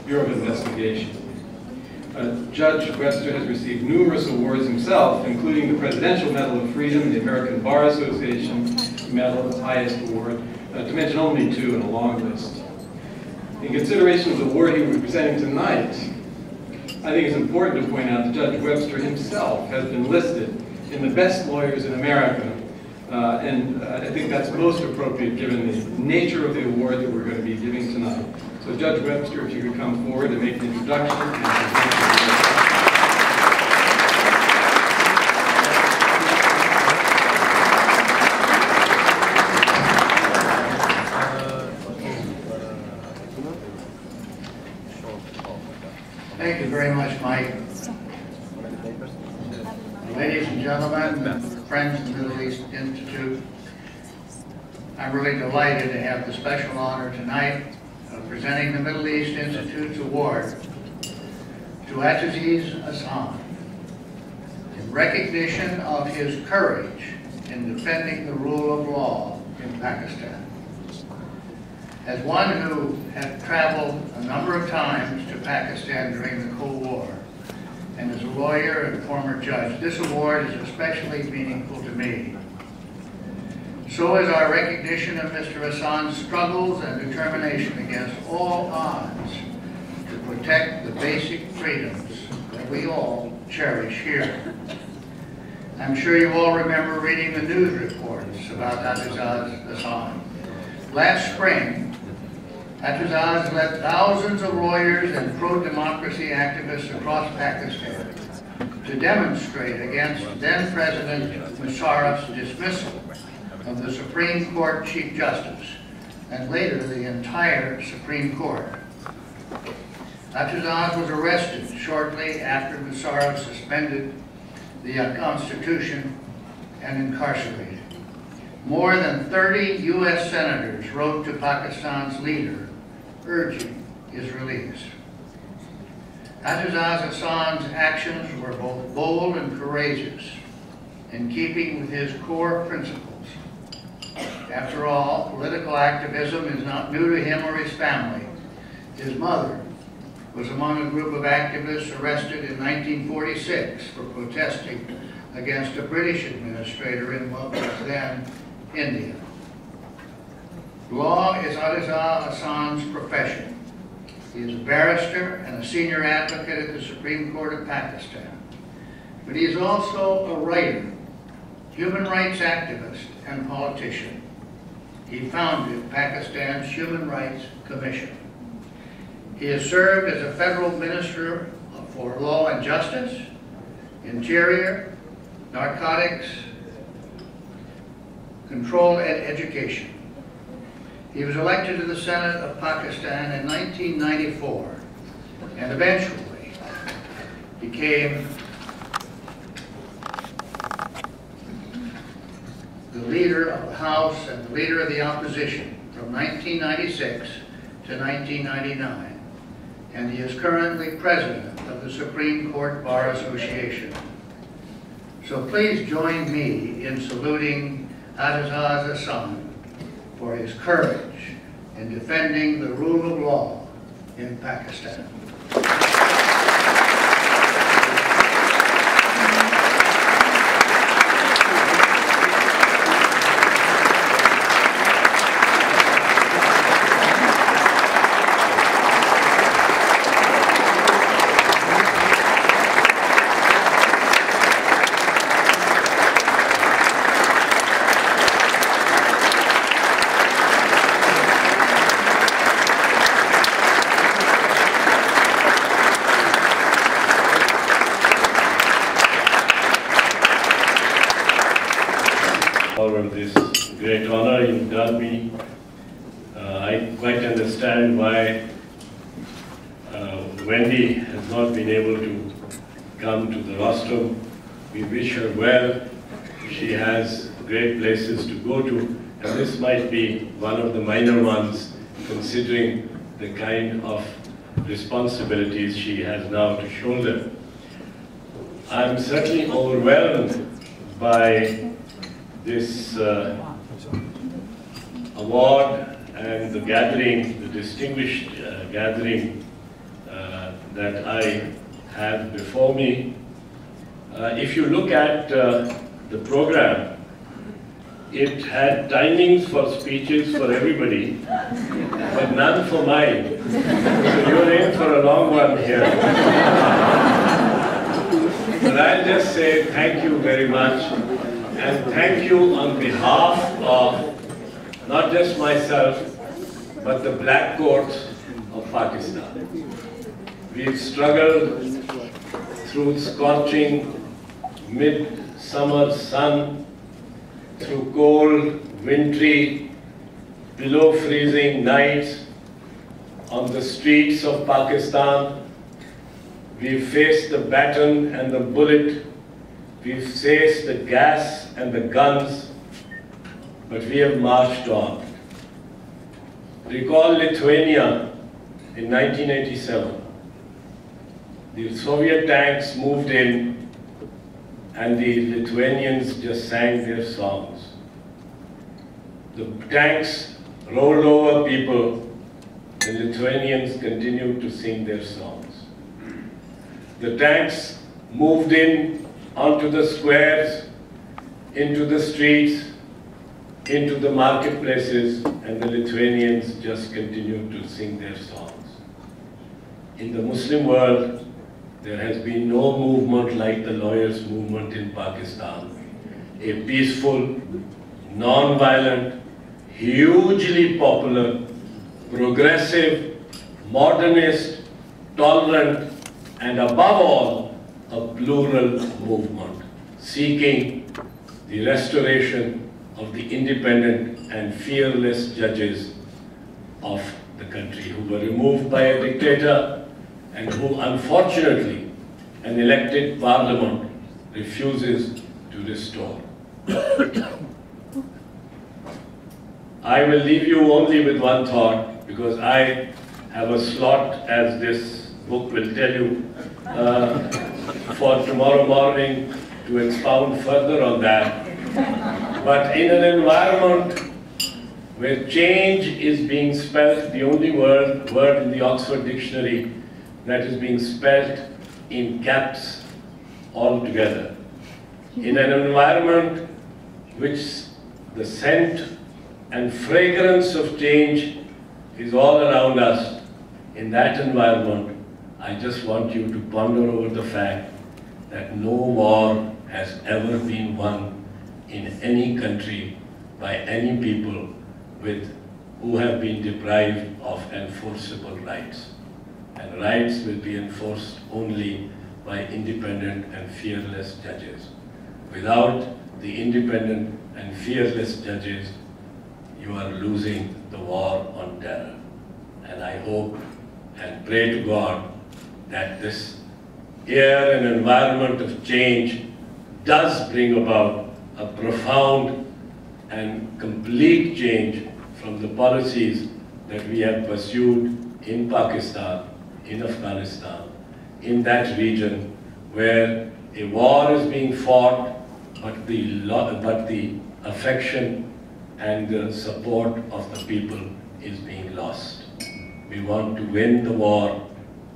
Bureau of Investigation. Judge Webster has received numerous awards himself, including the Presidential Medal of Freedom, the American Bar Association Medal, its highest award, to mention only two in a long list. In consideration of the award he will be presenting tonight, I think it's important to point out that Judge Webster himself has been listed in the best lawyers in America, and I think that's most appropriate given the nature of the award that we're going to be giving tonight. So Judge Webster, if you could come forward and make an introduction. Thank you very much, Mike. Ladies and gentlemen, friends of the Middle East Institute, I'm really delighted to have the special honor tonight of presenting the Middle East Institute's award to Aitzaz Ahsan in recognition of his courage in defending the rule of law in Pakistan. As one who had traveled a number of times to Pakistan during the Cold War, and as a lawyer and former judge, this award is especially meaningful to me. So is our recognition of Mr. Ahsan's struggles and determination against all odds to protect the basic freedoms that we all cherish here. I'm sure you all remember reading the news reports about Aitzaz Ahsan. Last spring, Aitzaz led thousands of lawyers and pro-democracy activists across Pakistan to demonstrate against then-President Musharraf's dismissal of the Supreme Court Chief Justice and later the entire Supreme Court. Aitzaz was arrested shortly after Musharraf suspended the Constitution and incarcerated. More than 30 U.S. senators wrote to Pakistan's leader urging his release. Aitzaz Ahsan's actions were both bold and courageous, in keeping with his core principles. After all, political activism is not new to him or his family. His mother was among a group of activists arrested in 1946 for protesting against a British administrator in what was then India. Law is Aitzaz Ahsan's profession. He is a barrister and a senior advocate at the Supreme Court of Pakistan. But he is also a writer, human rights activist, and politician. He founded Pakistan's Human Rights Commission. He has served as a federal minister for law and justice, interior, narcotics, control, and education. He was elected to the Senate of Pakistan in 1994 and eventually became the leader of the House and the leader of the opposition from 1996 to 1999, and he is currently president of the Supreme Court Bar Association. So please join me in saluting Aitzaz Ahsan for his courage in defending the rule of law in Pakistan. For this great honor you've done me. I quite understand why Wendy has not been able to come to the rostrum. We wish her well. She has great places to go to, and this might be one of the minor ones considering the kind of responsibilities she has now to shoulder. I'm certainly overwhelmed by this award and the gathering, the distinguished gathering that I have before me. If you look at the program, it had timings for speeches for everybody, but none for mine. So you're in for a long one here. But I'll just say thank you very much, and thank you on behalf of not just myself, but the black courts of Pakistan. We've struggled through scorching midsummer sun, through cold, wintry, below freezing nights on the streets of Pakistan. We've faced the baton and the bullet. We've faced the gas and the guns, but we have marched on. Recall Lithuania in 1987. The Soviet tanks moved in and the Lithuanians just sang their songs. The tanks rolled over people, the Lithuanians continued to sing their songs. The tanks moved in onto the squares, into the streets, into the marketplaces, and the Lithuanians just continued to sing their songs. In the Muslim world, there has been no movement like the lawyers' movement in Pakistan. A peaceful, non-violent, hugely popular, progressive, modernist, tolerant, and above all, a plural movement seeking the restoration of the independent and fearless judges of the country who were removed by a dictator and who, unfortunately, an elected parliament refuses to restore. I will leave you only with one thought, because I have a slot, as this book will tell you, for tomorrow morning to expound further on that. But in an environment where change is being spelt, the only word in the Oxford Dictionary that is being spelt in caps altogether. In an environment which the scent and fragrance of change is all around us, in that environment, I just want you to ponder over the fact that no war has ever been won in any country by any people who have been deprived of enforceable rights. And rights will be enforced only by independent and fearless judges. Without the independent and fearless judges, you are losing the war on terror. And I hope and pray to God that this air and environment of change does bring about a profound and complete change from the policies that we have pursued in Pakistan, in Afghanistan, in that region where a war is being fought, but the affection and the support of the people is being lost. We want to win the war,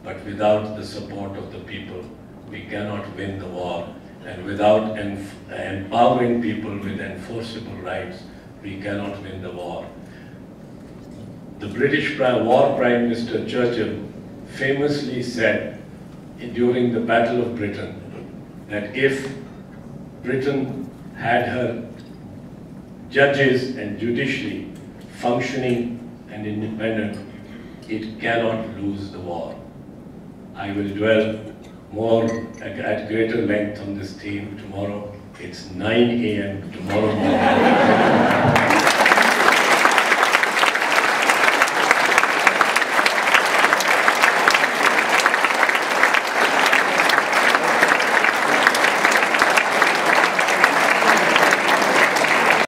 but without the support of the people, we cannot win the war. And without empowering people with enforceable rights, we cannot win the war. The British War Prime Minister Churchill famously said during the Battle of Britain that if Britain had her judges and judiciary functioning and independent, it cannot lose the war. I will dwell more at greater length on this theme tomorrow. It's 9 a.m. tomorrow morning.